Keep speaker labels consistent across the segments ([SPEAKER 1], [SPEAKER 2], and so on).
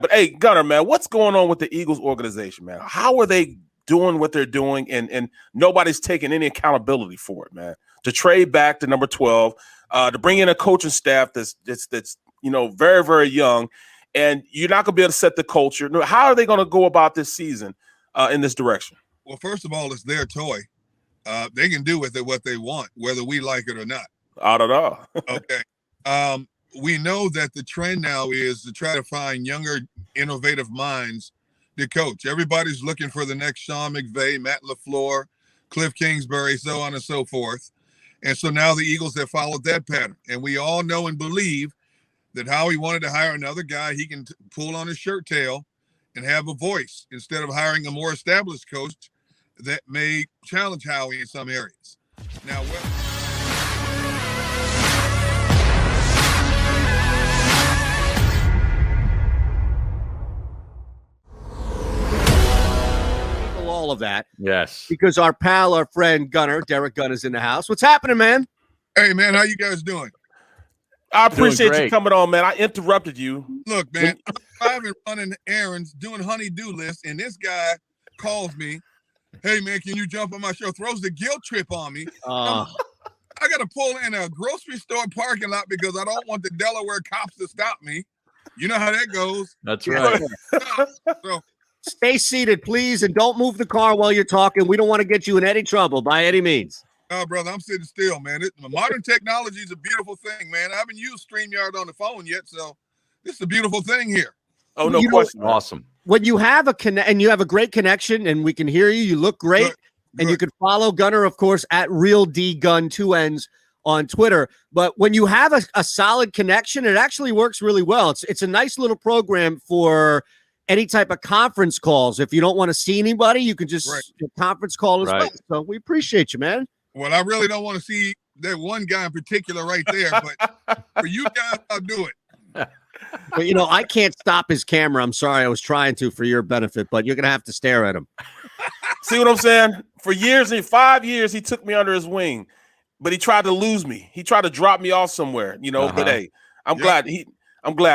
[SPEAKER 1] But hey, Gunner, man, what's going on with the Eagles organization, man? How are they doing what they're doing, and nobody's taking any accountability for it, man? To trade back to number 12, to bring in a coaching staff that's very, very young, and you're not going to be able to set the culture. How are they going to go about this season in this direction?
[SPEAKER 2] Well, first of all, it's their toy. They can do with it what they want, whether we like it or not.
[SPEAKER 1] I don't know.
[SPEAKER 2] Okay. We know that the trend now is to try to find younger, innovative minds to coach. Everybody's looking for the next Sean McVay, Matt LaFleur, Cliff Kingsbury, so on and so forth. And so now the Eagles have followed that pattern. And we all know and believe that Howie wanted to hire another guy he can pull on his shirt tail and have a voice instead of hiring a more established coach that may challenge Howie in some areas. Now,
[SPEAKER 3] all of that.
[SPEAKER 4] Yes.
[SPEAKER 3] Because our friend Gunner, Derrick Gunn, is in the house. What's happening, man?
[SPEAKER 2] Hey, man, how you guys doing?
[SPEAKER 1] I appreciate you coming on, man. I interrupted you.
[SPEAKER 2] Look, man, I've been running errands, doing honey-do lists, and this guy calls me, hey, man, can you jump on my show? Throws the guilt trip on me. I got to pull in a grocery store parking lot because I don't want the Delaware cops to stop me. You know how that goes.
[SPEAKER 4] That's right.
[SPEAKER 2] So,
[SPEAKER 3] stay seated, please, and don't move the car while you're talking. We don't want to get you in any trouble by any means.
[SPEAKER 2] No, brother, I'm sitting still, man. Modern technology is a beautiful thing, man. I haven't used StreamYard on the phone yet, so this is a beautiful thing here.
[SPEAKER 1] Oh, no question.
[SPEAKER 4] Awesome.
[SPEAKER 3] When you have and you have a great connection, and we can hear you, you look great,
[SPEAKER 2] Good.
[SPEAKER 3] And you can follow Gunner, of course, at RealDGun 2 N's on Twitter. But when you have a solid connection, it actually works really well. It's a nice little program for any type of conference calls. If you don't want to see anybody, you can just conference call as well. So we appreciate you, man.
[SPEAKER 2] Well, I really don't want to see that one guy in particular right there, but for you guys, I'll do it.
[SPEAKER 3] But, I can't stop his camera. I'm sorry. I was trying to for your benefit, but you're going to have to stare at him.
[SPEAKER 1] See what I'm saying? For years, 5 years, he took me under his wing, but he tried to lose me. He tried to drop me off somewhere, but hey, I'm glad.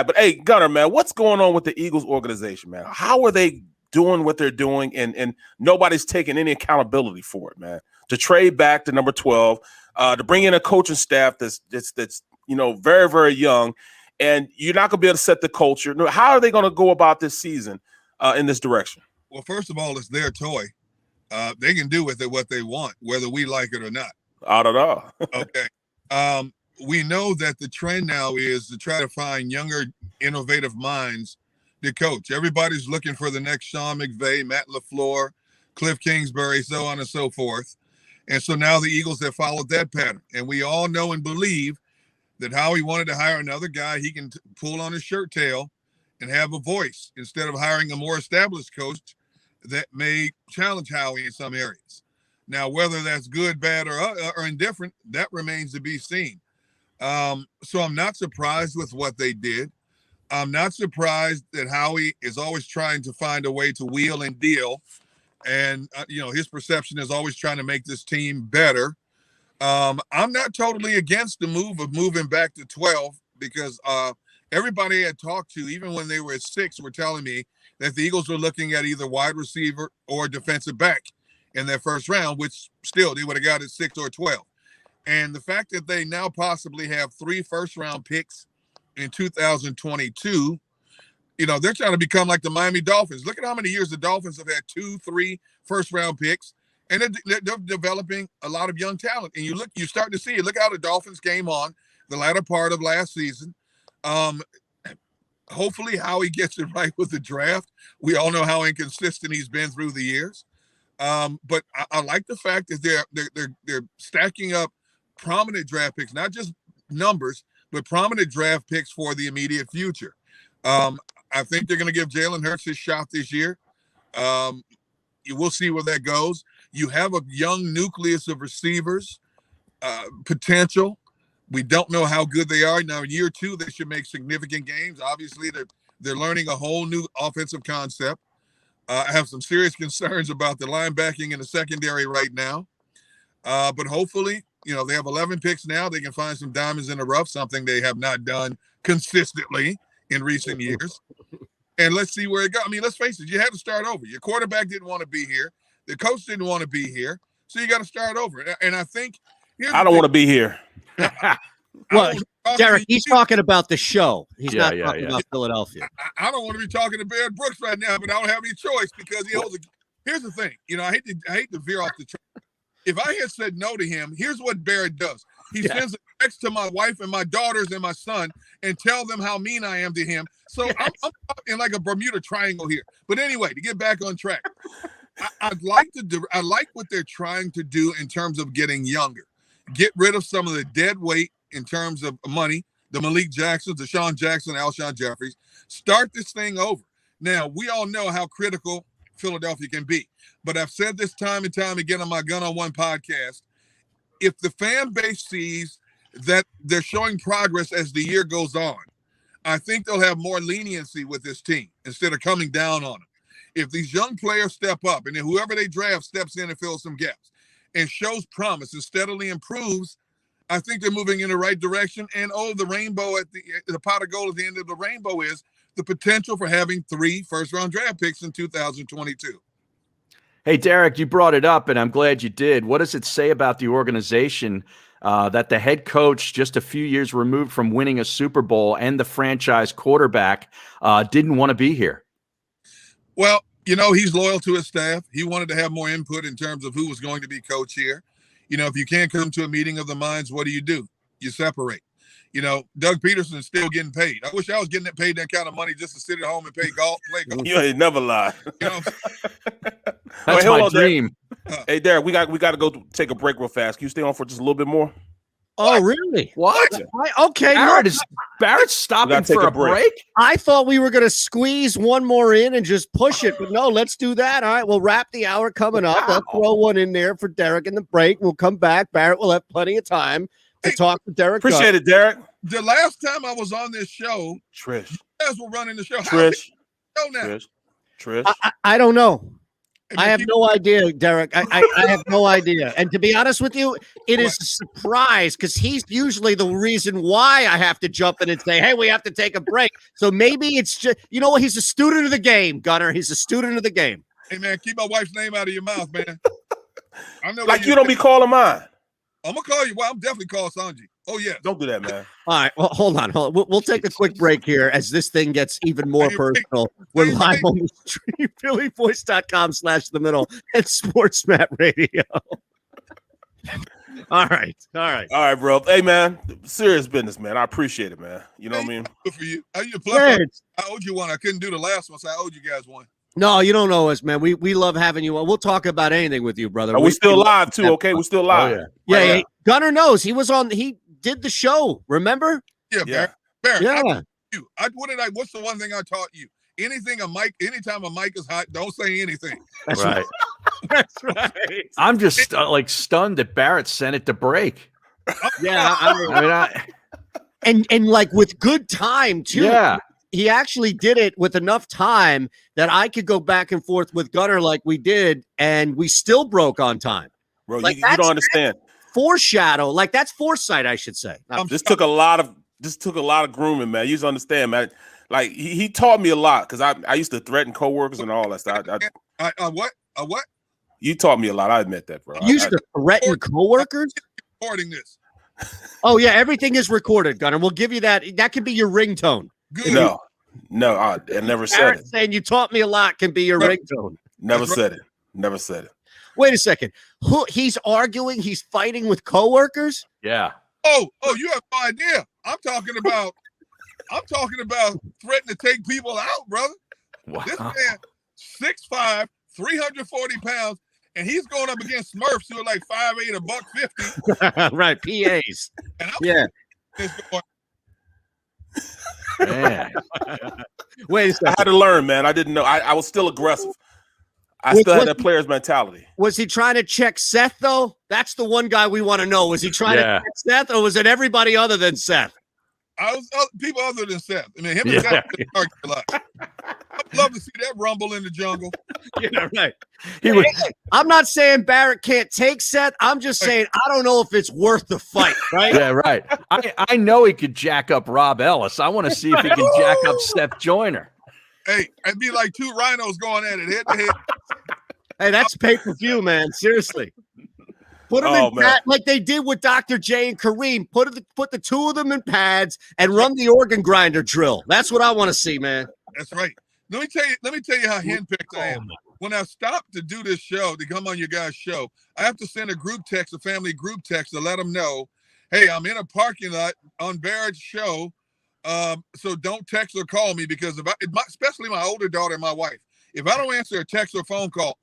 [SPEAKER 1] But hey, Gunner, man, what's going on with the Eagles organization, man? How are they doing what they're doing, and nobody's taking any accountability for it, man? To trade back to number 12, to bring in a coaching staff that's very, very young, and you're not going to be able to set the culture. How are they going to go about this season in this direction?
[SPEAKER 2] Well, first of all, it's their toy. They can do with it what they want, whether we like it or not.
[SPEAKER 1] I don't know.
[SPEAKER 2] Okay. We know that the trend now is to try to find younger, innovative minds to coach. Everybody's looking for the next Sean McVay, Matt LaFleur, Cliff Kingsbury, so on and so forth. And so now the Eagles have followed that pattern. And we all know and believe that Howie wanted to hire another guy he can pull on his shirt tail and have a voice instead of hiring a more established coach that may challenge Howie in some areas. Now, whether that's good, bad, or indifferent, that remains to be seen. So I'm not surprised with what they did. I'm not surprised that Howie is always trying to find a way to wheel and deal. And, his perception is always trying to make this team better. I'm not totally against the move of moving back to 12 because everybody I had talked to, even when they were at 6, were telling me that the Eagles were looking at either wide receiver or defensive back in their first round, which still they would have got at 6 or 12. And the fact that they now possibly have 3 first-round picks in 2022, they're trying to become like the Miami Dolphins. Look at how many years the Dolphins have had 2, 3 first-round picks, and they're developing a lot of young talent. And you start to see it. Look how the Dolphins came on the latter part of last season. Hopefully Howie gets it right with the draft. We all know how inconsistent he's been through the years. But I like the fact that they're stacking up prominent draft picks, not just numbers, but prominent draft picks for the immediate future. I think they're going to give Jalen Hurts his shot this year. We'll see where that goes. You have a young nucleus of receivers, potential. We don't know how good they are. Now, in year 2, they should make significant gains. Obviously, they're learning a whole new offensive concept. I have some serious concerns about the linebacking in the secondary right now. But hopefully, they have 11 picks now. They can find some diamonds in the rough, something they have not done consistently in recent years. and let's see where it goes. I mean, let's face it, you had to start over. Your quarterback didn't want to be here. The coach didn't want to be here. So you got to start over. And I think
[SPEAKER 1] I don't want to be here.
[SPEAKER 3] Well, Derrick, he's talking about the show. He's not talking about Philadelphia.
[SPEAKER 2] I don't want to be talking to Barrett Brooks right now, but I don't have any choice because he holds a. Here's the thing. You know, I hate to veer off the track. If I had said no to him, here's what Barrett does. He sends a text to my wife and my daughters and my son and tell them how mean I am to him. So I'm in like a Bermuda Triangle here. But anyway, to get back on track, I like what they're trying to do in terms of getting younger. Get rid of some of the dead weight in terms of money, the Malik Jacksons, the Sean Jackson, Alshon Jeffries. Start this thing over. Now, we all know how critical Philadelphia can be. But I've said this time and time again on my Gun on One podcast, if the fan base sees that they're showing progress as the year goes on, I think they'll have more leniency with this team instead of coming down on them. If these young players step up and then whoever they draft steps in and fills some gaps and shows promise and steadily improves, I think they're moving in the right direction. And the rainbow at the pot of gold at the end of the rainbow is the potential for having 3 first-round draft picks in 2022.
[SPEAKER 4] Hey, Derrick, you brought it up, and I'm glad you did. What does it say about the organization that the head coach, just a few years removed from winning a Super Bowl, and the franchise quarterback didn't want to be here?
[SPEAKER 2] Well, you know, he's loyal to his staff. He wanted to have more input in terms of who was going to be coach here. You know, if you can't come to a meeting of the minds, what do? You separate. You know, Doug Peterson's still getting paid. I wish I was getting paid that kind of money just to sit at home and play golf.
[SPEAKER 1] You ain't never lie.
[SPEAKER 2] You know,
[SPEAKER 4] that's my dream.
[SPEAKER 1] Hey, Derrick, we got to go take a break real fast. Can you stay on for just a little bit more?
[SPEAKER 3] Oh, really?
[SPEAKER 4] What?
[SPEAKER 3] Okay.
[SPEAKER 4] Barrett's stopping for a break?
[SPEAKER 3] I thought we were going to squeeze one more in and just push it, but no, let's do that. All right, we'll wrap the hour coming up. Let's throw one in there for Derrick in the break. We'll come back. Barrett will have plenty of time to talk to Derrick.
[SPEAKER 1] Appreciate it, Derrick.
[SPEAKER 2] The last time I was on this show,
[SPEAKER 1] Trish,
[SPEAKER 2] you guys were running the show.
[SPEAKER 1] Trish.
[SPEAKER 3] I don't know. I have no idea, Derrick. I have no idea. And to be honest with you, it is a surprise because he's usually the reason why I have to jump in and say, hey, we have to take a break. So maybe it's just, you know what? He's a student of the game, Gunner. He's a student of the game.
[SPEAKER 2] Hey, man, keep my wife's name out of your mouth, man. I know
[SPEAKER 1] like you don't be calling mine.
[SPEAKER 2] I'm going to call you. Well, I'm definitely call Sanji. Oh, yeah.
[SPEAKER 1] Don't do that, man.
[SPEAKER 3] All right. Well, hold on. We'll take a quick break here as this thing gets even more personal. We're live on the stream, phillyvoice.com/themiddle and SportsMat Radio. All right,
[SPEAKER 1] bro. Hey, man, serious business, man. I appreciate it, man. You know what I mean?
[SPEAKER 2] Good for you. I owed you one. I couldn't do the last one, so I owed you guys one.
[SPEAKER 3] No, you don't know us, man. We love having you on. We'll talk about anything with you, brother.
[SPEAKER 1] We're still live, too, okay? We're still live.
[SPEAKER 3] Oh, yeah. Gunner knows. He was on. He did the show, remember?
[SPEAKER 2] Yeah. Barrett,
[SPEAKER 3] yeah.
[SPEAKER 2] What's the one thing I taught you? Anytime a mic is hot, don't say anything.
[SPEAKER 4] That's right.
[SPEAKER 3] That's right.
[SPEAKER 4] I'm just stunned that Barrett sent it to break.
[SPEAKER 3] Yeah. And like with good time too. Yeah. He actually did it with enough time that I could go back and forth with Gunner like we did, and we still broke on time.
[SPEAKER 1] Bro, like, you don't understand.
[SPEAKER 3] Foreshadow, like that's foresight, I should say.
[SPEAKER 1] This took a lot of grooming, man. You just understand, man. Like he taught me a lot because I used to threaten coworkers and all that stuff.
[SPEAKER 2] What?
[SPEAKER 1] You taught me a lot. I admit that, bro.
[SPEAKER 3] You used to threaten coworkers?
[SPEAKER 2] Recording this.
[SPEAKER 3] Oh yeah, everything is recorded, Gunner. We'll give you that. That could be your ringtone.
[SPEAKER 2] Good.
[SPEAKER 1] No, I never said it.
[SPEAKER 3] Saying you taught me a lot can be your ringtone.
[SPEAKER 1] Never said it.
[SPEAKER 3] Wait a second. He's arguing? He's fighting with coworkers?
[SPEAKER 4] Yeah.
[SPEAKER 2] Oh, you have no idea. I'm talking about threatening to take people out, brother. Wow. This man, 6'5", 340 pounds, and he's going up against Smurfs who are like 5'8", $150.
[SPEAKER 3] Right, PAs.
[SPEAKER 4] Man.
[SPEAKER 3] Wait a second.
[SPEAKER 1] I had to learn, man. I didn't know. I was still aggressive. I still had that player's mentality.
[SPEAKER 3] Was he trying to check Seth, though? That's the one guy we want to know. Was he trying to check Seth, or was it everybody other than Seth?
[SPEAKER 2] I was people other than Seth. I mean, him and Seth argue a lot. I'd love to see that rumble in the jungle.
[SPEAKER 3] Yeah, right. I'm not saying Barrett can't take Seth. I'm just saying I don't know if it's worth the fight, right?
[SPEAKER 4] Yeah, right. I know he could jack up Rob Ellis. I want to see if he can jack up Seth Joyner.
[SPEAKER 2] Hey, it'd be like two rhinos going at it head to head.
[SPEAKER 3] Hey, that's pay-per-view, man. Seriously. Put them in pads like they did with Dr. J and Kareem. Put the two of them in pads and run the organ grinder drill. That's what I want to see, man.
[SPEAKER 2] That's right. Let me tell you how henpecked I am. When I stopped to do this show, to come on your guys' show, I have to send a family group text to let them know, hey, I'm in a parking lot on Barrett's show. So don't text or call me because especially my older daughter and my wife, if I don't answer a text or phone call,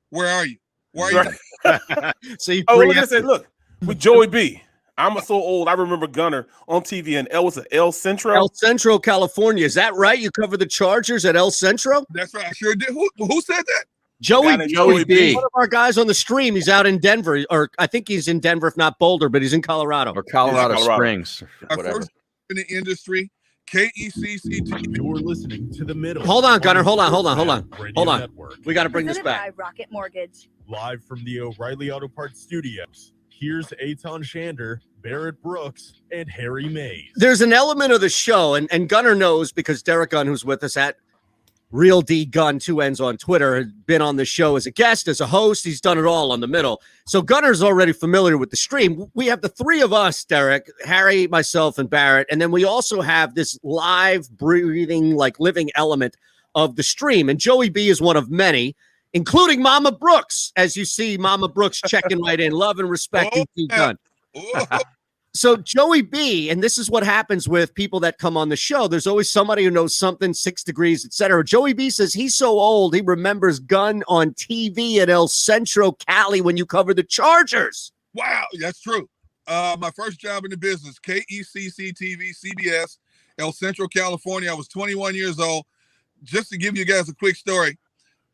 [SPEAKER 2] where are you? Where are you?
[SPEAKER 3] So you
[SPEAKER 1] like I said, look, with Joey B. I'm so old. I remember Gunner on TV in El Centro.
[SPEAKER 3] El Centro, California. Is that right? You covered the Chargers at El Centro?
[SPEAKER 2] That's right. I sure did. Who said that?
[SPEAKER 3] Joey B. One of our guys on the stream. He's out in Denver, or I think he's in Denver, if not Boulder, but he's in Colorado.
[SPEAKER 4] Or Colorado Springs.
[SPEAKER 2] Our first in the industry, KECC.
[SPEAKER 5] You're listening to The Middle.
[SPEAKER 3] Hold on, Gunner. Hold on. We got to bring this back.
[SPEAKER 6] Rocket Mortgage.
[SPEAKER 5] Live from the O'Reilly Auto Parts Studios. Here's Eitan Shander, Barrett Brooks, and Harry Mays.
[SPEAKER 3] There's an element of the show, and Gunner knows because Derrick Gunn, who's with us at Real D Gunn, 2 N's on Twitter, has been on the show as a guest, as a host. He's done it all on the middle. So Gunner's already familiar with the stream. We have the three of us, Derrick, Harry, myself, and Barrett. And then we also have this live, breathing, like living element of the stream. And Joey B is one of many, including Mama Brooks, as you see Mama Brooks checking right in. Love and respect, D Gunn. So Joey B, and this is what happens with people that come on the show. There's always somebody who knows something, 6 degrees, etc. Joey B says he's so old, he remembers Gunn on TV at El Centro, Cali, when you covered the Chargers.
[SPEAKER 2] Wow, that's true. My first job in the business, KECC TV, CBS, El Centro, California. I was 21 years old. Just to give you guys a quick story,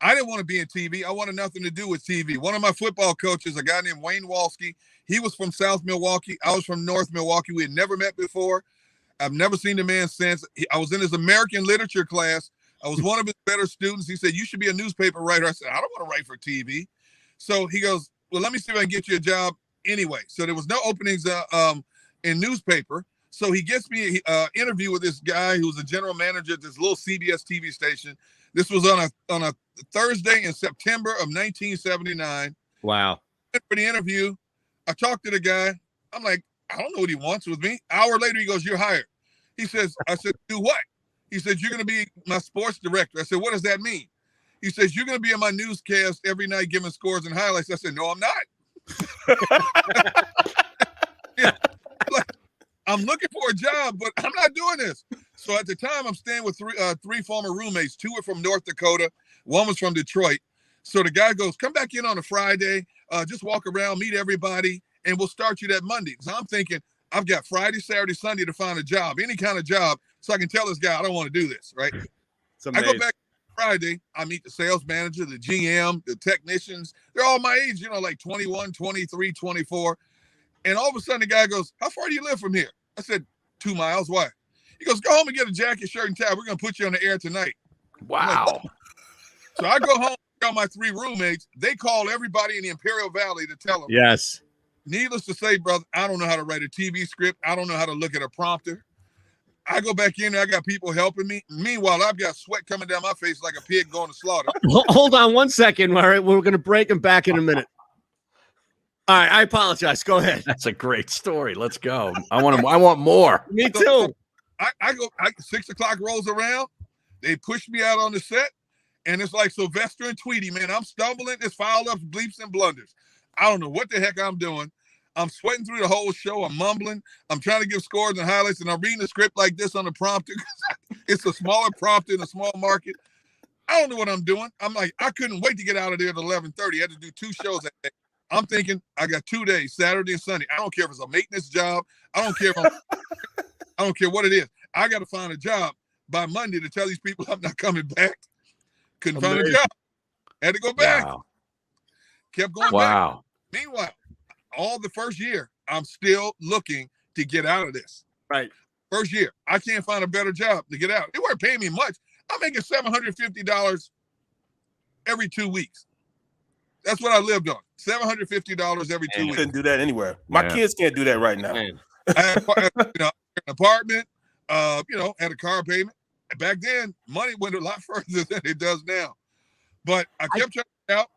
[SPEAKER 2] I didn't want to be in TV. I wanted nothing to do with TV. One of my football coaches, a guy named Wayne Walsky, he was from South Milwaukee. I was from North Milwaukee. We had never met before. I've never seen the man since. I was in his American literature class. I was one of his better students. He said, you should be a newspaper writer. I said, I don't want to write for TV. So he goes, well, let me see if I can get you a job anyway. So there was no openings in newspaper. So he gets me an interview with this guy who's a general manager at this little CBS TV station. This was on a Thursday in September of 1979.
[SPEAKER 3] Wow.
[SPEAKER 2] For the interview, I talked to the guy. I'm like, I don't know what he wants with me. An hour later, he goes, you're hired. He says, I said, do what? He said, you're going to be my sports director. I said, what does that mean? He says, you're going to be in my newscast every night giving scores and highlights. I said, no, I'm not. Yeah. Like, I'm looking for a job, but I'm not doing this. So at the time, I'm staying with three former roommates. 2 were from North Dakota. 1 was from Detroit. So the guy goes, come back in on a Friday, just walk around, meet everybody, and we'll start you that Monday. So I'm thinking, I've got Friday, Saturday, Sunday to find a job, any kind of job, so I can tell this guy I don't want to do this, right? I go back Friday, I meet the sales manager, the GM, the technicians. They're all my age, like 21, 23, 24. And all of a sudden the guy goes, how far do you live from here? I said, 2 miles. Why? He goes, go home and get a jacket, shirt, and tie. We're going to put you on the air tonight.
[SPEAKER 4] Wow.
[SPEAKER 2] So I go home, tell my 3 roommates. They call everybody in the Imperial Valley to tell them.
[SPEAKER 3] Yes.
[SPEAKER 2] Needless to say, brother, I don't know how to write a TV script. I don't know how to look at a prompter. I go back in there. I got people helping me. Meanwhile, I've got sweat coming down my face like a pig going to slaughter.
[SPEAKER 3] Hold on 1 second. All right, we're going to break him back in a minute. All right, I apologize. Go ahead.
[SPEAKER 4] That's a great story. Let's go. I want more.
[SPEAKER 3] Me too.
[SPEAKER 2] I go. 6 o'clock rolls around. They push me out on the set, and it's like Sylvester and Tweety, man. I'm stumbling. It's foul ups, bleeps, and blunders. I don't know what the heck I'm doing. I'm sweating through the whole show. I'm mumbling. I'm trying to give scores and highlights, and I'm reading the script like this on the prompter. It's a smaller prompter in a small market. I don't know what I'm doing. I'm like, I couldn't wait to get out of there at 11:30. I had to do 2 shows that day. I'm thinking I got 2 days, Saturday and Sunday. I don't care if it's a maintenance job. I don't care if I don't care what it is. I got to find a job by Monday to tell these people I'm not coming back. Couldn't find a job. Had to go back.
[SPEAKER 4] Wow.
[SPEAKER 2] Kept going back. Meanwhile, all the first year, I'm still looking to get out of this.
[SPEAKER 3] Right.
[SPEAKER 2] First year, I can't find a better job to get out. They weren't paying me much. I'm making $750 every 2 weeks. That's what I lived on. $750 every 2
[SPEAKER 1] You
[SPEAKER 2] weeks.
[SPEAKER 1] couldn't do that anywhere. My kids can't do that right now.
[SPEAKER 2] I had an apartment, had a car payment. back then, money went a lot further than it does now. But I kept trying it out.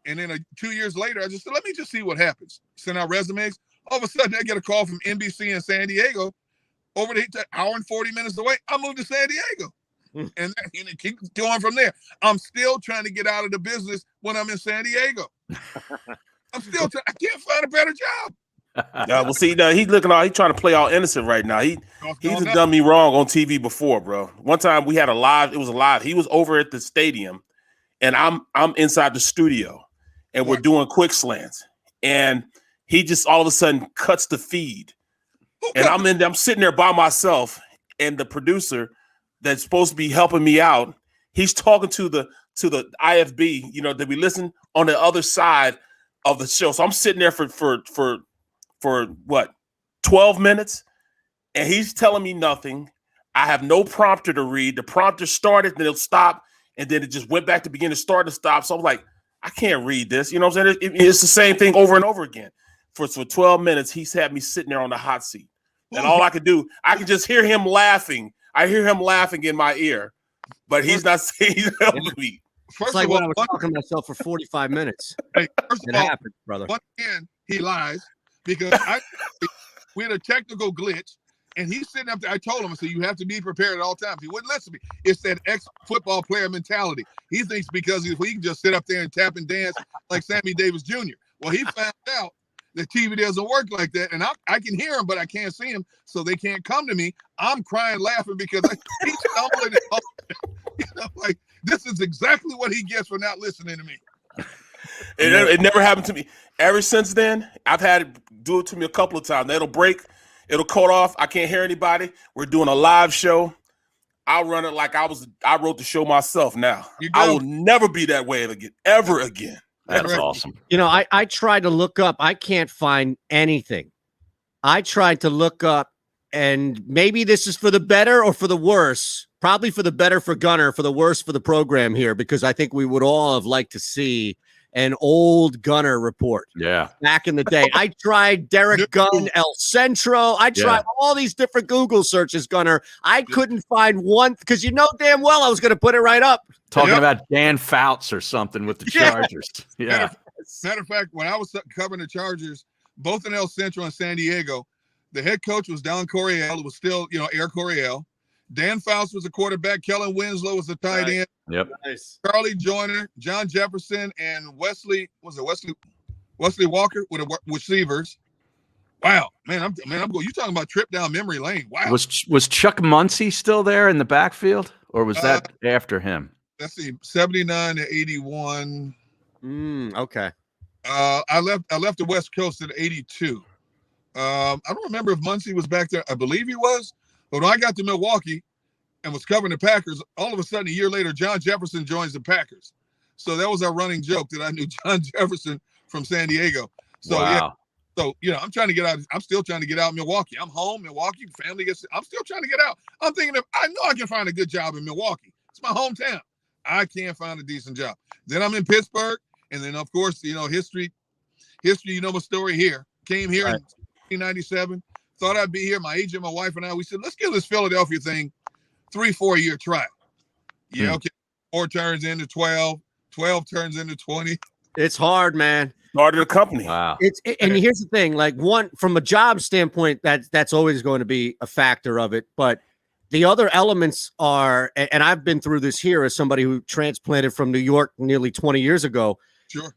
[SPEAKER 2] And then 2 years later, I just said, let me just see what happens. Send out resumes. All of a sudden, I get a call from NBC in San Diego over the hour and 40 minutes away. I moved to San Diego. And it keeps going from there. I'm still trying to get out of the business when I'm in San Diego. I'm still I can't find a better job.
[SPEAKER 1] Well, see, now he's trying to play all innocent right now. He's done me wrong on TV before, bro. One time we had it was a live. He was over at the stadium, and I'm inside the studio, and we're doing quick slants, and he just all of a sudden cuts the feed, and I'm sitting there by myself, and the producer that's supposed to be helping me out, he's talking to the IFB, that we listen on the other side of the show. So I'm sitting there for what, 12 minutes, and he's telling me nothing. I have no prompter to read. The prompter started, then it'll stop, and then it just went back to begin to start and stop. So I'm like, I can't read this. You know what I'm saying? It's the same thing over and over again. For 12 minutes, he's had me sitting there on the hot seat. And all I could do, I could just hear him laughing. I hear him laughing in my ear, but he's not saying he's helping me.
[SPEAKER 3] It's like when I was talking to myself for 45 minutes.
[SPEAKER 2] Hey, first
[SPEAKER 3] it
[SPEAKER 2] of all,
[SPEAKER 3] happens, brother.
[SPEAKER 2] Once again, he lies because we had a technical glitch, and he's sitting up there. I told him, I said, you have to be prepared at all times. He wouldn't listen to me. It's that ex-football player mentality. He thinks because he can just sit up there and tap and dance like Sammy Davis Jr. Well, he found out that TV doesn't work like that, and I can hear him, but I can't see him, so they can't come to me. I'm crying, laughing because he's stumbling. Like this is exactly what he gets for not listening to me.
[SPEAKER 1] It never happened to me. Ever since then, I've had it do it to me a couple of times. It'll break, it'll cut off. I can't hear anybody. We're doing a live show. I'll run it like I wrote the show myself now. I will never be that way again, ever again.
[SPEAKER 4] That's awesome.
[SPEAKER 3] I tried to look up. I can't find anything. I tried to look up, and maybe this is for the better or for the worse. Probably for the better for Gunner, for the worse for the program here, because I think we would all have liked to see an old Gunner report.
[SPEAKER 4] Yeah.
[SPEAKER 3] Back in the day. I tried Derrick Gunn, El Centro. I tried all these different Google searches, Gunner. I couldn't find one because you know damn well I was going to put it right up.
[SPEAKER 4] Talking about Dan Fouts or something with the Chargers. Yeah.
[SPEAKER 2] Matter of fact, when I was covering the Chargers, both in El Centro and San Diego, the head coach was Don Coryell. It was still, Air Coryell. Dan Fouts was a quarterback. Kellen Winslow was the tight end.
[SPEAKER 4] Yep.
[SPEAKER 2] Nice. Charlie Joyner, John Jefferson, and Wesley Walker with the receivers. Wow, man, I'm going. You talking about trip down memory lane? Wow.
[SPEAKER 4] Was Chuck Muncie still there in the backfield, or was that after him?
[SPEAKER 2] Let's see, 79 to 81.
[SPEAKER 3] Okay.
[SPEAKER 2] I left the West Coast at 82. I don't remember if Muncie was back there. I believe he was. But when I got to Milwaukee and was covering the Packers, all of a sudden, a year later, John Jefferson joins the Packers. So that was our running joke that I knew John Jefferson from San Diego. So, I'm trying to get out. I'm still trying to get out of Milwaukee. I'm home, Milwaukee, family gets. I'm still trying to get out. I'm thinking I know I can find a good job in Milwaukee. It's my hometown. I can't find a decent job. Then I'm in Pittsburgh. And then, of course, history, my story here. Came here in 1997. Thought I'd be here. My agent, my wife, and I, we said, let's give this Philadelphia thing 3-4 year try. Yeah, okay. 4 turns into 12. 12 turns into 20.
[SPEAKER 3] It's hard, man.
[SPEAKER 1] Started a company.
[SPEAKER 4] Wow.
[SPEAKER 3] And here's the thing, like from a job standpoint, that's always going to be a factor of it. But the other elements are, and I've been through this here as somebody who transplanted from New York nearly 20 years ago.
[SPEAKER 2] Sure.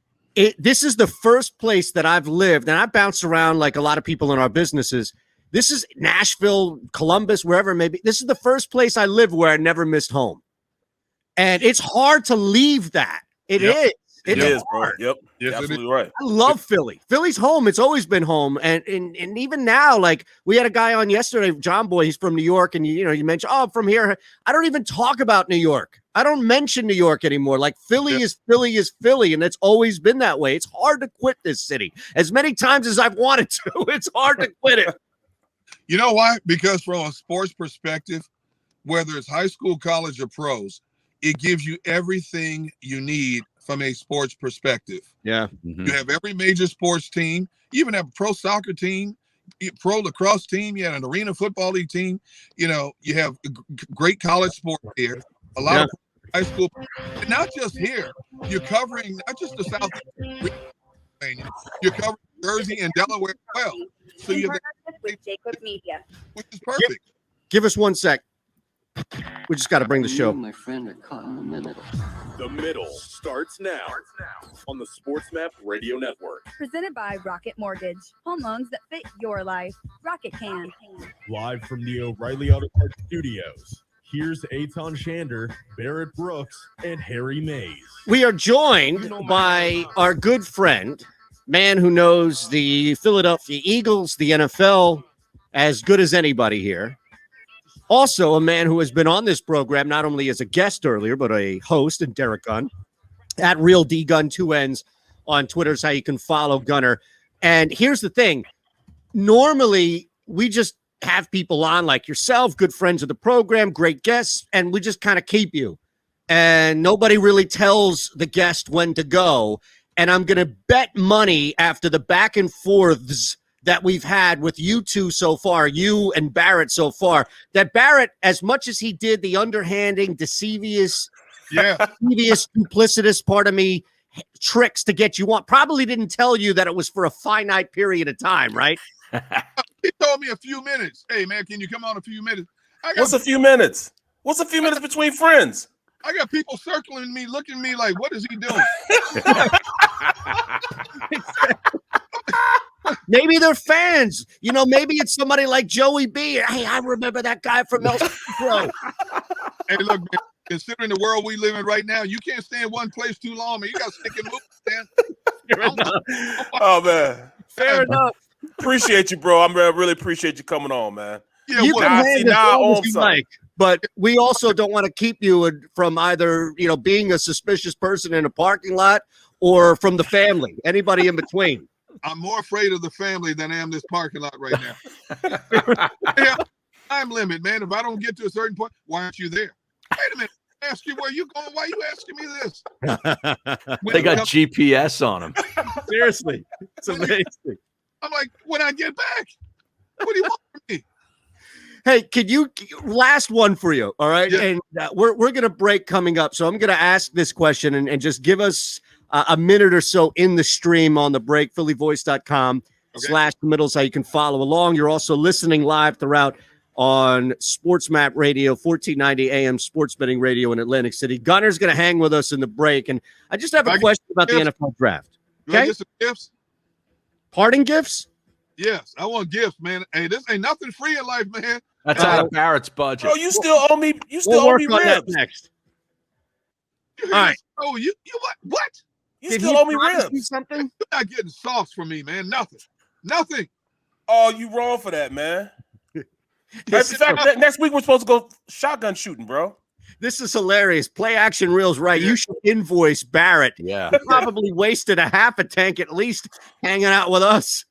[SPEAKER 3] This is the first place that I've lived, and I bounced around like a lot of people in our businesses. This is Nashville, Columbus, wherever it may be. This is the first place I lived where I never missed home. And it's hard to leave that. It is.
[SPEAKER 1] It is, bro. Yep.
[SPEAKER 2] Yes,
[SPEAKER 1] absolutely right.
[SPEAKER 3] I love Philly. Philly's home. It's always been home. And even now, like we had a guy on yesterday, John Boy, he's from New York. And you mentioned, I'm from here. I don't even talk about New York. I don't mention New York anymore. Like Philly is Philly. And it's always been that way. It's hard to quit this city. As many times as I've wanted to, it's hard to quit it.
[SPEAKER 2] You know why? Because from a sports perspective, whether it's high school, college, or pros, it gives you everything you need from a sports perspective.
[SPEAKER 3] Yeah.
[SPEAKER 2] You have every major sports team. You even have a pro soccer team. pro lacrosse team. You had an arena football league team. You know, you have great college sports here. A lot of high school, and not just here. You're covering not just the South. You're covering Jersey and Delaware as well. So you have
[SPEAKER 6] with JAKIB Media,
[SPEAKER 2] which is perfect.
[SPEAKER 3] Give us 1 sec. We just got to bring the show.
[SPEAKER 7] My friend are caught in the middle.
[SPEAKER 5] The Middle starts now on the SportsMap Radio Network.
[SPEAKER 6] presented by Rocket Mortgage. Home loans that fit your life. Rocket can.
[SPEAKER 5] Live from the O'Reilly Auto Parts Studios. Here's Eitan Shander, Barrett Brooks, and Harry Mays.
[SPEAKER 3] We are joined by our good friend, man who knows the Philadelphia Eagles, the NFL, as good as anybody here. Also, a man who has been on this program not only as a guest earlier, but a host, and Derrick Gunn at Real D Gunn 2 Ends on Twitter is how you can follow Gunner. And here's the thing. Normally, we just have people on like yourself, good friends of the program, great guests, and we just kind of keep you. And nobody really tells the guest when to go. And I'm going to bet money after the back and forths that we've had with you two so far, you and Barrett so far, that Barrett, as much as he did the underhanding, devious, duplicitous part of me, tricks to get you on, probably didn't tell you that it was for a finite period of time, right?
[SPEAKER 2] He told me a few minutes. Hey, man, can you come on a few minutes?
[SPEAKER 1] What's a few minutes? What's a few minutes between friends?
[SPEAKER 2] I got people circling me, looking at me like, what is he doing?
[SPEAKER 3] Maybe they're fans. You know, maybe it's somebody like Joey B. Hey, I remember that guy from El Pro.
[SPEAKER 2] Hey, look, man, considering the world we live in right now, you can't stay in one place too long, man. You got to stick and move, man.
[SPEAKER 1] Oh, man.
[SPEAKER 3] Fair enough.
[SPEAKER 1] Appreciate you, bro. I really appreciate you coming on, man.
[SPEAKER 2] Yeah,
[SPEAKER 3] You
[SPEAKER 2] what?
[SPEAKER 3] can hang as long as you
[SPEAKER 1] something.
[SPEAKER 3] like, but we also don't want to keep you from either, you know, being a suspicious person in a parking lot or from the family, anybody in between.
[SPEAKER 2] I'm more afraid of the family than I am this parking lot right now. Yeah, time limit, man. If I don't get to a certain point, why aren't you there? Wait a minute. I ask you where you going. Why are you asking me this?
[SPEAKER 4] They got GPS on them.
[SPEAKER 3] Seriously. It's amazing.
[SPEAKER 2] I'm like, when I get back, what do you want from me?
[SPEAKER 3] Hey, last one for you, all right?
[SPEAKER 2] Yeah.
[SPEAKER 3] And we're going to break coming up, so I'm going to ask this question and just give us a minute or so in the stream on the break, phillyvoice.com/the-middle, so you can follow along. You're also listening live throughout on SportsMap Radio, 1490 AM Sports Betting Radio in Atlantic City. Gunner's going to hang with us in the break, and I just have a question about the NFL draft.
[SPEAKER 2] Do I get some gifts?
[SPEAKER 3] Parting gifts?
[SPEAKER 2] Yes, I want gifts, man. Hey, this ain't nothing free in life, man.
[SPEAKER 4] That's out of Barrett's budget.
[SPEAKER 1] Bro, you still owe me. You still
[SPEAKER 3] We'll
[SPEAKER 1] owe
[SPEAKER 3] work
[SPEAKER 1] me
[SPEAKER 3] on that
[SPEAKER 1] ribs.
[SPEAKER 3] next.
[SPEAKER 2] You hear
[SPEAKER 3] All right.
[SPEAKER 2] this? Oh, you what? What?
[SPEAKER 1] You
[SPEAKER 3] Did
[SPEAKER 1] still
[SPEAKER 3] he
[SPEAKER 1] owe me
[SPEAKER 3] promise you
[SPEAKER 1] ribs.
[SPEAKER 3] something?
[SPEAKER 2] You're not getting sauce from me, man. Nothing.
[SPEAKER 1] Oh, you wrong for that, man. In fact, next week we're supposed to go shotgun shooting, bro.
[SPEAKER 3] This is hilarious. Play action reels, right? You should invoice Barrett.
[SPEAKER 4] Yeah.
[SPEAKER 3] He probably wasted a half a tank at least hanging out with us.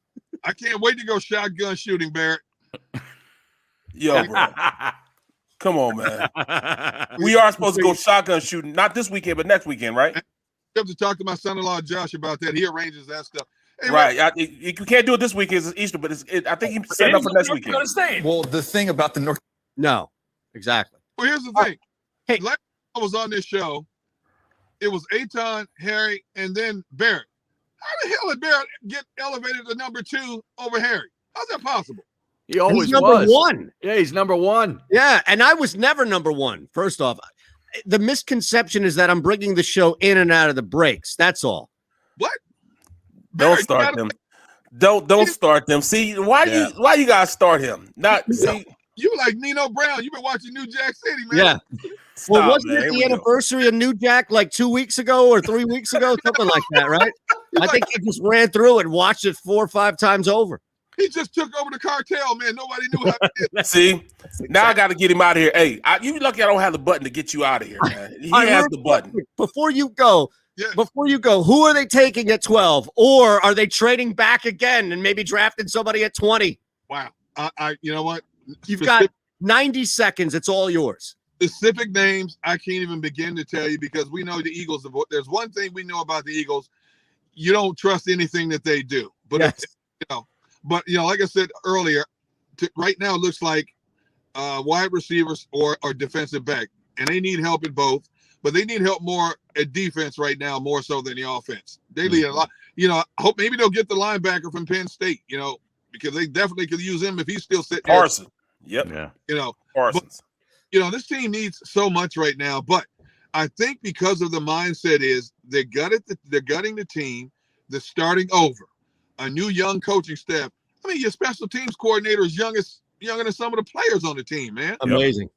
[SPEAKER 2] I can't wait to go shotgun shooting, Barrett.
[SPEAKER 1] Yo, bro. Come on, man. We are supposed to go shotgun shooting, not this weekend, but next weekend, right?
[SPEAKER 2] I have to talk to my son-in-law Josh about that. He arranges that stuff. Hey,
[SPEAKER 1] Right. You can't do it this weekend. It's Easter, but I think he's setting up for next weekend.
[SPEAKER 8] Well, the thing about the North.
[SPEAKER 3] No, exactly.
[SPEAKER 2] Well, here's the thing.
[SPEAKER 3] Hey.
[SPEAKER 2] Last time I was on this show, it was Eitan, Harry, and then Barrett. How the hell did Barrett get elevated to number 2 over Harry? How's that possible?
[SPEAKER 4] He always
[SPEAKER 3] He's number
[SPEAKER 4] was.
[SPEAKER 3] 1.
[SPEAKER 4] Yeah, he's number 1.
[SPEAKER 3] Yeah, and I was never number 1. First off, the misconception is that I'm bringing the show in and out of the breaks. That's all.
[SPEAKER 2] What?
[SPEAKER 1] Don't
[SPEAKER 2] Barrett,
[SPEAKER 1] start them. Don't start them. See, why you guys start him? Not see.
[SPEAKER 2] You like Nino Brown. You've been watching New Jack City, man.
[SPEAKER 3] Yeah.
[SPEAKER 1] Stop,
[SPEAKER 3] Well, wasn't
[SPEAKER 1] man.
[SPEAKER 3] it
[SPEAKER 1] Here
[SPEAKER 3] the
[SPEAKER 1] we go.
[SPEAKER 3] anniversary of New Jack like 2 weeks ago or 3 weeks ago? Something like that, right? I think he just ran through it and watched it 4 or 5 times over.
[SPEAKER 2] He just took over the cartel, man. Nobody knew how to get
[SPEAKER 1] See, now I got to get him out of here. Hey, you lucky I don't have the button to get you out of here, man. He has the button.
[SPEAKER 3] Before you go,
[SPEAKER 2] Yeah.
[SPEAKER 3] who are they taking at 12? Or are they trading back again and maybe drafting somebody at 20?
[SPEAKER 2] Wow. I you know what?
[SPEAKER 3] You've got 90 seconds. It's all yours.
[SPEAKER 2] Specific names I can't even begin to tell you because we know the Eagles. There's one thing we know about the Eagles. You don't trust anything that they do. But
[SPEAKER 3] Yes.
[SPEAKER 2] But like I said earlier, right now it looks like wide receivers or defensive back, and they need help in both. But they need help more at defense right now, more so than the offense. They need a lot. I hope maybe they'll get the linebacker from Penn State. Because they definitely could use him if he's still sitting there.
[SPEAKER 1] Parsons. Yep.
[SPEAKER 4] Yeah.
[SPEAKER 1] Parsons.
[SPEAKER 2] But, this team needs so much right now. But I think because of the mindset is they're gutting the team, they're starting over. A new young coaching staff. I mean, your special teams coordinator is younger than some of the players on the team, man.
[SPEAKER 3] Amazing.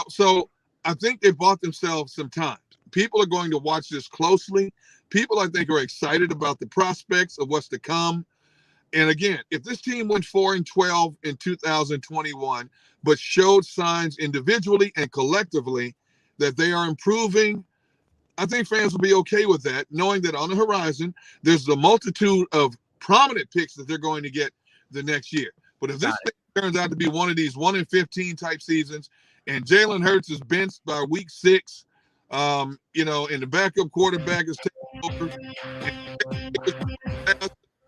[SPEAKER 2] So I think they bought themselves some time. People are going to watch this closely. People, I think, are excited about the prospects of what's to come. And again, if this team went 4-12 in 2021, but showed signs individually and collectively that they are improving, I think fans will be okay with that, knowing that on the horizon, there's the multitude of prominent picks that they're going to get the next year. But if this thing turns out to be one of these 1-15 type seasons, and Jalen Hurts is benched by week 6, and the backup quarterback is taking over,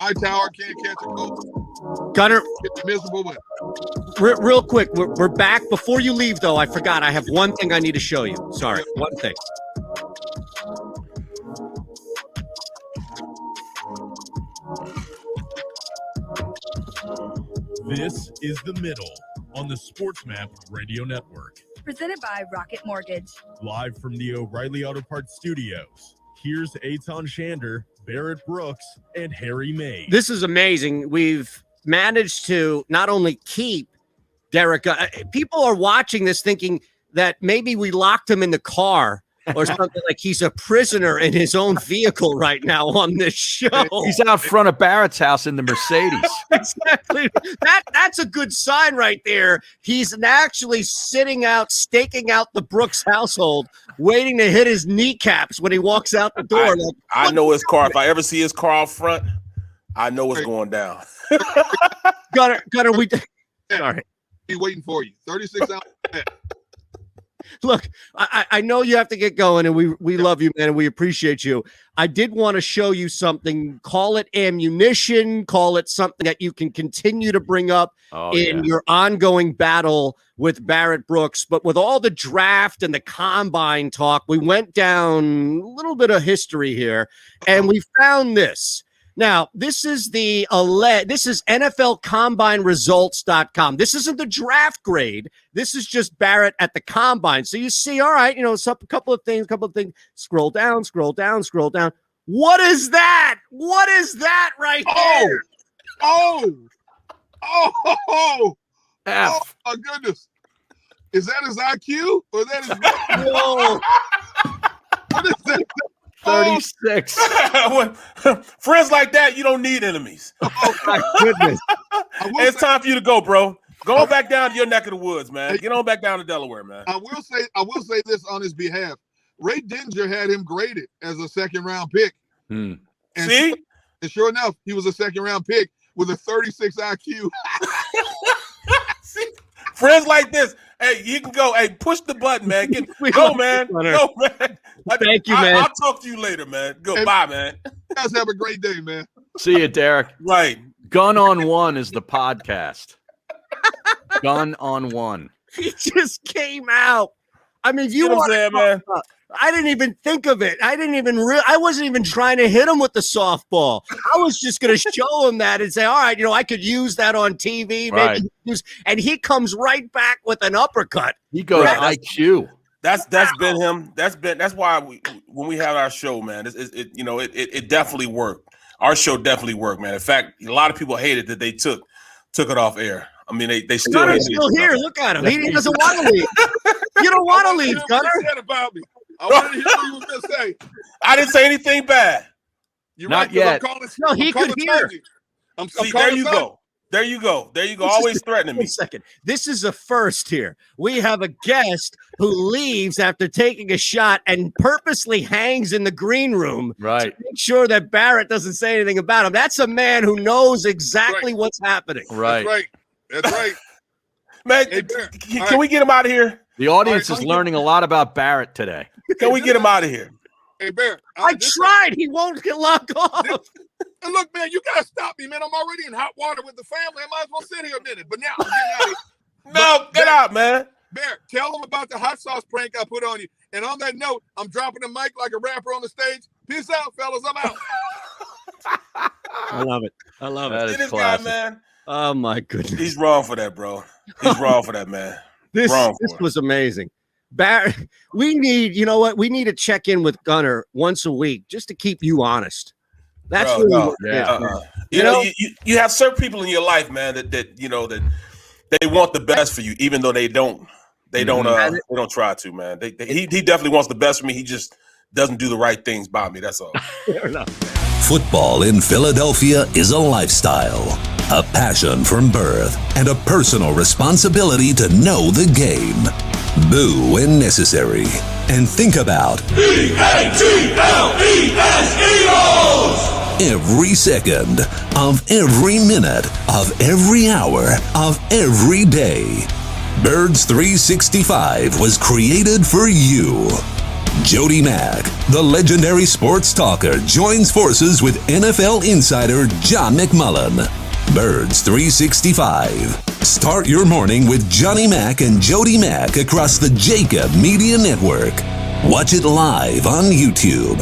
[SPEAKER 2] Hightower can't catch a goal.
[SPEAKER 3] Gunner,
[SPEAKER 2] it's a miserable win.
[SPEAKER 3] Real quick, we're back. Before you leave, though, I forgot. I have one thing I need to show you. Sorry, one thing.
[SPEAKER 5] This is The Middle on the Sports Map Radio Network.
[SPEAKER 6] Presented by Rocket Mortgage.
[SPEAKER 5] Live from the O'Reilly Auto Parts Studios. Here's Eitan Shander, Barrett Brooks, and Harry May.
[SPEAKER 3] This is amazing. We've managed to not only keep Derrick Gunn. People are watching this thinking that maybe we locked him in the car or something, like he's a prisoner in his own vehicle right now on this show.
[SPEAKER 4] He's out front of Barrett's house in the Mercedes.
[SPEAKER 3] Exactly. That's a good sign right there. He's actually sitting out, staking out the Brooks household, waiting to hit his kneecaps when he walks out the door.
[SPEAKER 1] I know his car. If I ever see his car out front, I know what's going down.
[SPEAKER 3] Gunner, sorry.
[SPEAKER 2] Be waiting for you. 36 hours.
[SPEAKER 3] Look, I know you have to get going, and we love you, man, and we appreciate you. I did want to show you something. Call it ammunition. Call it something that you can continue to bring up in your ongoing battle with Barrett Brooks. But with all the draft and the combine talk, we went down a little bit of history here, and we found this. Now, this is this is NFLCombineResults.com. This isn't the draft grade. This is just Barrett at the combine. So you see, all right, it's up a couple of things. Scroll down. What is that? What is that right there?
[SPEAKER 2] Oh, my goodness. Is that his IQ or that is
[SPEAKER 3] Whoa.
[SPEAKER 2] What is that?
[SPEAKER 4] 36.
[SPEAKER 1] Friends like that, you don't need enemies.
[SPEAKER 3] Oh, my goodness.
[SPEAKER 1] It's time for you to go, bro. Go back down to your neck of the woods, man. Get on back down to Delaware, man.
[SPEAKER 2] I will say this on his behalf. Ray Dinger had him graded as a second-round pick.
[SPEAKER 1] See?
[SPEAKER 2] And sure enough, he was a second-round pick with a 36 IQ.
[SPEAKER 1] See? Friends like this. Hey, you can go. Hey, push the button, man. Go, man. Go, man.
[SPEAKER 3] Thank you, man.
[SPEAKER 1] I'll talk to you later, man. Goodbye, man.
[SPEAKER 2] You guys have a great day, man.
[SPEAKER 4] See you, Derek.
[SPEAKER 1] Right.
[SPEAKER 4] Gun on One is the podcast. Gun on One.
[SPEAKER 3] He just came out. I mean,
[SPEAKER 1] You know what I'm saying, man?
[SPEAKER 3] I didn't even think of it. I wasn't even trying to hit him with the softball. I was just going to show him that and say, all right, I could use that on TV.
[SPEAKER 4] Right.
[SPEAKER 3] And he comes right back with an uppercut.
[SPEAKER 4] He goes IQ.
[SPEAKER 1] That's been him. That's why when we had our show, man, it definitely worked. Our show definitely worked, man. In fact, a lot of people hated that they took it off air. I mean, they still hate it.
[SPEAKER 3] Gunner's still here. Look at him. He doesn't want to leave. You don't want to leave, Gunner.
[SPEAKER 2] About me. I want to hear what you were going to say.
[SPEAKER 1] I didn't say anything bad.
[SPEAKER 2] You're
[SPEAKER 4] Not
[SPEAKER 2] right,
[SPEAKER 4] yet.
[SPEAKER 3] No, he could hear.
[SPEAKER 1] See, there you go. There you go. Always threatening me.
[SPEAKER 3] Wait a second. This is a first here. We have a guest who leaves after taking a shot and purposely hangs in the green room to make sure that Barrett doesn't say anything about him. That's a man who knows exactly what's happening.
[SPEAKER 4] Right.
[SPEAKER 2] That's right.
[SPEAKER 1] Man,
[SPEAKER 2] Hey,
[SPEAKER 1] can we get him out of here?
[SPEAKER 4] The audience is learning a lot about Barrett today.
[SPEAKER 1] Can we get him out of here?
[SPEAKER 2] Hey, Bear.
[SPEAKER 3] I tried. He won't get locked off.
[SPEAKER 2] And look, man, you gotta stop me, man. I'm already in hot water with the family. I might as well sit here a minute. But now I'm getting out of here.
[SPEAKER 1] No, get out, man.
[SPEAKER 2] Bear, tell them about the hot sauce prank I put on you. And on that note, I'm dropping the mic like a rapper on the stage. Peace out, fellas. I'm out.
[SPEAKER 3] I love it. I love
[SPEAKER 4] That
[SPEAKER 3] it.
[SPEAKER 4] is
[SPEAKER 1] This
[SPEAKER 4] classic.
[SPEAKER 1] guy, man.
[SPEAKER 3] Oh my goodness.
[SPEAKER 1] He's wrong for that, bro. He's wrong for that, man.
[SPEAKER 3] This
[SPEAKER 1] Wrong for it.
[SPEAKER 3] was amazing. We need, you know what? We need to check in with Gunner once a week just to keep you honest. That's
[SPEAKER 1] Bro,
[SPEAKER 3] really
[SPEAKER 1] no.
[SPEAKER 3] what it is,
[SPEAKER 4] Yeah.
[SPEAKER 3] man.
[SPEAKER 1] You know, you have certain people in your life, man, that you know that they want the best for you, even though they don't try to, man. He definitely wants the best for me. He just doesn't do the right things by me. That's all.
[SPEAKER 3] Fair enough.
[SPEAKER 7] Football in Philadelphia is a lifestyle, a passion from birth, and a personal responsibility to know the game. Boo when necessary. And think about every second of every minute of every hour of every day. Birds 365 was created for you. Jody Mack, the legendary sports talker, joins forces with NFL insider John McMullen. Birds 365. Start your morning with Johnny Mack and Jody Mack across the JAKIB Media Network. Watch it live on YouTube.